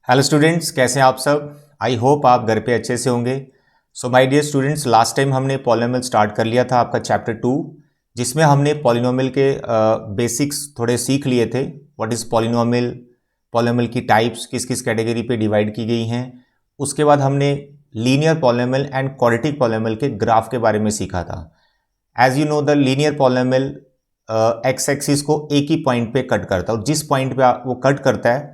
Hello students, कैसे हैं आप सब। आई होप आप घर पे अच्छे से होंगे। So my dear students, last time हमने पॉलिनोमियल स्टार्ट कर लिया था आपका चैप्टर 2, जिसमें हमने पॉलिनोमियल के बेसिक्स थोड़े सीख लिए थे। व्हाट इज़ पॉलिनोमियल, पॉलिनोमियल की टाइप्स किस किस कैटेगरी पे डिवाइड की गई हैं। उसके बाद हमने linear polynomial and quadratic polynomial के ग्राफ के बारे में सीखा था। As you know, the linear polynomial x axis को एक ही पॉइंट पे कट करता है और जिस पॉइंट पे वो कट करता है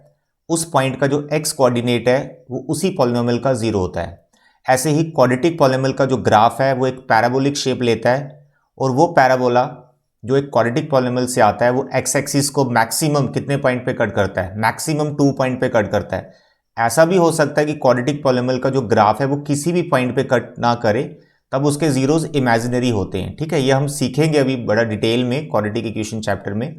उस पॉइंट का जो एक्स कोऑर्डिनेट है वो उसी पॉलिनोमियल का जीरो होता है। ऐसे ही क्वाड्रेटिक पॉलिनोमियल का जो ग्राफ है वो एक पैराबोलिक शेप लेता है और वो पैराबोला जो एक क्वाड्रेटिक पॉलिनोमियल से आता है वो एक्स एक्सिस को मैक्सिमम कितने पॉइंट पे कट करता है, मैक्सिमम 2 पॉइंट पे कट करता है। ऐसा भी हो सकता है कि क्वाड्रेटिक पॉलिनोमियल का जो ग्राफ है वो किसी भी पॉइंट पे कट ना करे, तब उसके जीरोस इमेजिनरी होते हैं। ठीक है, ये हम सीखेंगे अभी बड़ा डिटेल में क्वाड्रेटिक इक्वेशन चैप्टर में।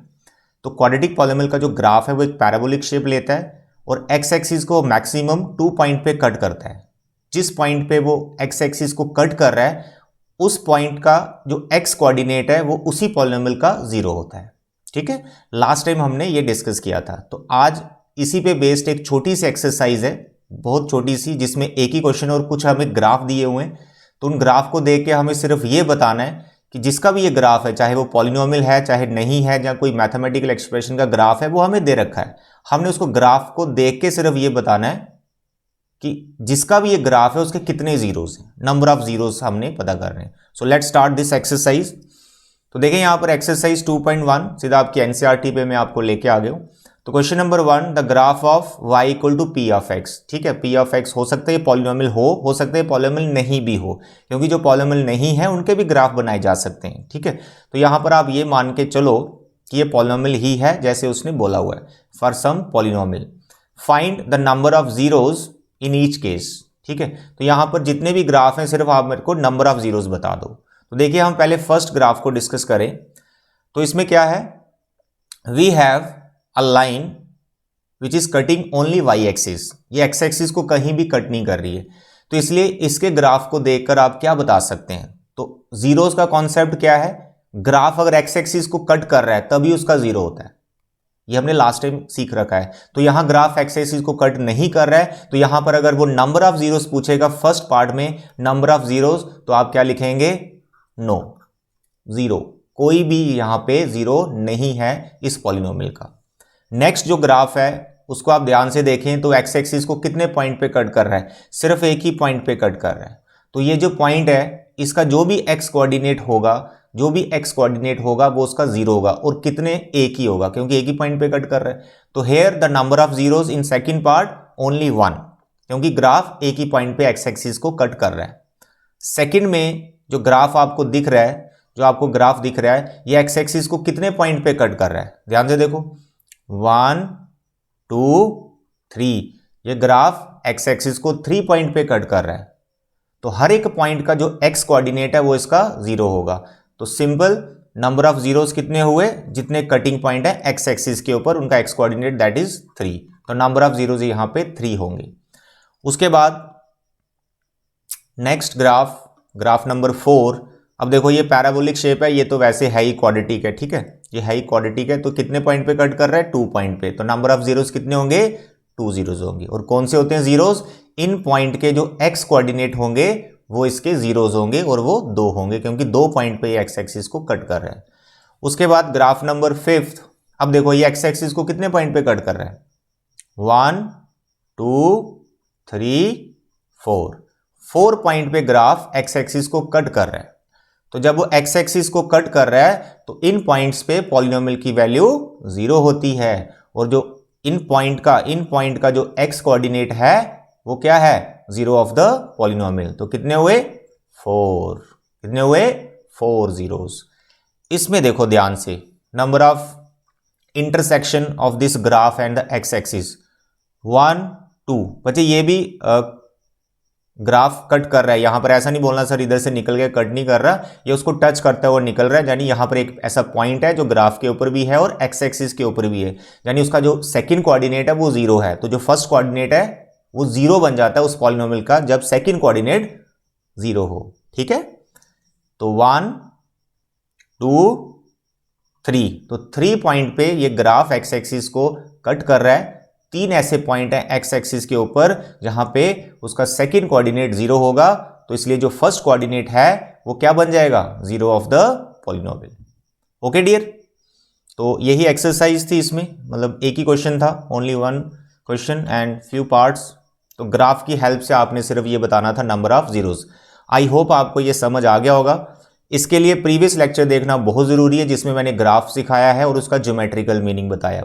तो क्वाड्रेटिक पॉलिनोमियल का जो ग्राफ है वो एक पैराबोलिक शेप लेता है और एक्स एक्सिस को मैक्सिमम 2 पॉइंट पे कट करता है। जिस पॉइंट पे वो एक्स एक्सिस को कट कर रहा है उस पॉइंट का जो एक्स कोऑर्डिनेट है वो उसी पॉलिनोमियल का जीरो होता है। ठीक है, लास्ट टाइम हमने ये डिस्कस किया था। तो आज इसी पे बेस्ड एक छोटी सी एक्सरसाइज है, बहुत छोटी सी, जिसमें एक ही क्वेश्चन और कुछ हमें ग्राफ दिए हुए हैं। तो उन ग्राफ को देख के हमें सिर्फ ये बताना है कि जिसका भी ये ग्राफ है, चाहे वो पॉलिनोमियल है चाहे नहीं है, या कोई मैथमेटिकल एक्सप्रेशन का ग्राफ है, वो हमें दे रखा है। हमने उसको ग्राफ को देख के सिर्फ ये बताना है कि जिसका भी ये ग्राफ है उसके कितने जीरोस हैं, नंबर ऑफ जीरोस हमने पता करने हैं। So let's start this exercise. तो देखें यहां पर एक्सरसाइज 2.1 सीधा आपकी एनसीईआरटी पे मैं आपको लेके आ गया हूं। तो question number 1, the graph of y equal to p of x. ठीक है, पी ऑफ एक्स हो सकता है पॉलिनोमियल हो सकता है पॉलिनोमियल नहीं भी हो, क्योंकि जो पॉलिनोमियल नहीं है उनके भी ग्राफ बनाए जा सकते हैं। ठीक है, तो यहां पर आप ये मान के चलो कि ये पॉलिनोमियल ही है जैसे उसने बोला हुआ है, for some polynomial find the number of zeros in each case. ठीक है, तो यहां पर जितने भी ग्राफ हैं सिर्फ आप मेरे को नंबर ऑफ जीरोस बता दो। तो देखिए हम पहले फर्स्ट ग्राफ को डिस्कस करें। तो इसमें क्या है, we have a line which is cutting only y axis. ये एक्स एक्सिस को कहीं भी कट नहीं कर रही है, तो इसलिए इसके ग्राफ को देखकर आप क्या बता सकते हैं। तो जीरोस का कॉन्सेप्ट क्या है, ग्राफ अगर एक्स एक्सिस को कट कर रहा है तभी उसका जीरो होता है। ये हमने लास्ट टाइम सीख रखा है। तो यहां ग्राफ एक्स एक्सिस को कट नहीं कर रहा है, तो यहां पर अगर वो नंबर ऑफ जीरोस पूछेगा फर्स्ट पार्ट में, नंबर ऑफ जीरोस, तो आप क्या लिखेंगे, नो, जीरो। कोई भी यहां पे जीरो नहीं है इस पॉलिनोमियल का। नेक्स्ट जो ग्राफ है उसको आप ध्यान से देखें तो एक्स एक्सिस को कितने पॉइंट पे कट कर रहा है, सिर्फ एक ही पॉइंट पे कट कर रहा है। तो ये जो पॉइंट है इसका जो भी एक्स कोऑर्डिनेट होगा वो उसका जीरो होगा, और कितने, एक ही होगा, क्योंकि एक ही पॉइंट पे कट कर रहा है। तो here the number of zeros in second part only 1, क्योंकि ग्राफ एक ही पॉइंट पे एक्स एक्सिस को कट कर रहा है। सेकंड में जो ग्राफ आपको दिख रहा है, ये एक्स एक्सिस को कितने पॉइंट पे कट कर रहा है, ध्यान से देखो, 1 2 3। ये ग्राफ एक्स एक्सिस को 3 पॉइंट पे कट कर रहा है, तो हर एक पॉइंट का जो एक्स कोऑर्डिनेट है वो इसका जीरो होगा। तो सिंपल, नंबर ऑफ जीरोस कितने हुए, जितने कटिंग पॉइंट है एक्स एक्सिस के ऊपर उनका एक्स कोऑर्डिनेट दैट इज 3। तो नंबर ऑफ जीरोस यहां पे 3 होंगे। उसके बाद नेक्स्ट ग्राफ नंबर 4। अब देखो ये पैराबोलिक शेप है, ये तो वैसे है ही क्वाड्रेटिक है। ठीक है, ये है ही क्वाड्रेटिक है, तो कितने पॉइंट पे कट कर रहा है, 2 पॉइंट पे। तो नंबर ऑफ जीरोस कितने होंगे, 2 जीरोस होंगे। और कौन से होते हैं जीरोस, इन पॉइंट के जो एक्स कोऑर्डिनेट होंगे वो इसके जीरोस होंगे, और वो 2 होंगे, क्योंकि 2 पॉइंट पे एक्स एक्सिस को कट कर रहा है। उसके बाद ग्राफ नंबर 5। अब देखो ये एक्स एक्सिस को कितने पॉइंट पे कट कर रहा है, 1 2 3 4 पॉइंट पे ग्राफ एक्स एक्सिस को कट कर रहा है। तो जब वो एक्स एक्सिस को कट कर रहा है तो इन पॉइंट्स पे पॉलिनोमियल की वैल्यू 0 होती है, और जो इन पॉइंट का जो एक्स कोऑर्डिनेट है वो क्या है, 0 ऑफ द पॉलिनोमियल। तो कितने हुए, 4। कितने हुए, 4 जीरोस। इसमें देखो ध्यान से, number of intersection of this graph and the x axis 1 2। बच्चे ये भी ग्राफ कट कर रहा है, यहां पर ऐसा नहीं बोलना सर इधर से निकल के कट नहीं कर रहा, ये उसको टच करता है और निकल रहा है। यानी यहां पर एक ऐसा पॉइंट है जो ग्राफ के ऊपर भी है और एक्स एक्सिस के ऊपर भी है, यानी उसका जो सेकंड कोऑर्डिनेट है वो 0 है। तो जो फर्स्ट कोऑर्डिनेट है वो 0 बन जाता है उस पॉलिनोमियल का जब सेकंड कोऑर्डिनेट 0 हो। ठीक है, तो 1 2 3, तो 3 पॉइंट पे ये ग्राफ एक्स एक्सिस को कट कर रहा है। 3 ऐसे पॉइंट हैं एक्स एक्सिस के ऊपर जहां पे उसका सेकंड कोऑर्डिनेट 0 होगा, तो इसलिए जो फर्स्ट कोऑर्डिनेट है वो क्या बन जाएगा, 0 of the polynomial. Okay dear, तो यही एक्सरसाइज थी इसमें, मतलब एक ही क्वेश्चन था, only one question and few parts. तो ग्राफ की हेल्प से आपने सिर्फ ये बताना था number of zeros. I hope आपको ये समझ आ गया होगा। इसके लिए प्रीवियस लेक्चर देखना बहुत ज़रूरी है जिसमें मैंने ग्राफ सिखाया है और उसका ज्योमेट्रिकल मीनिंग बताया।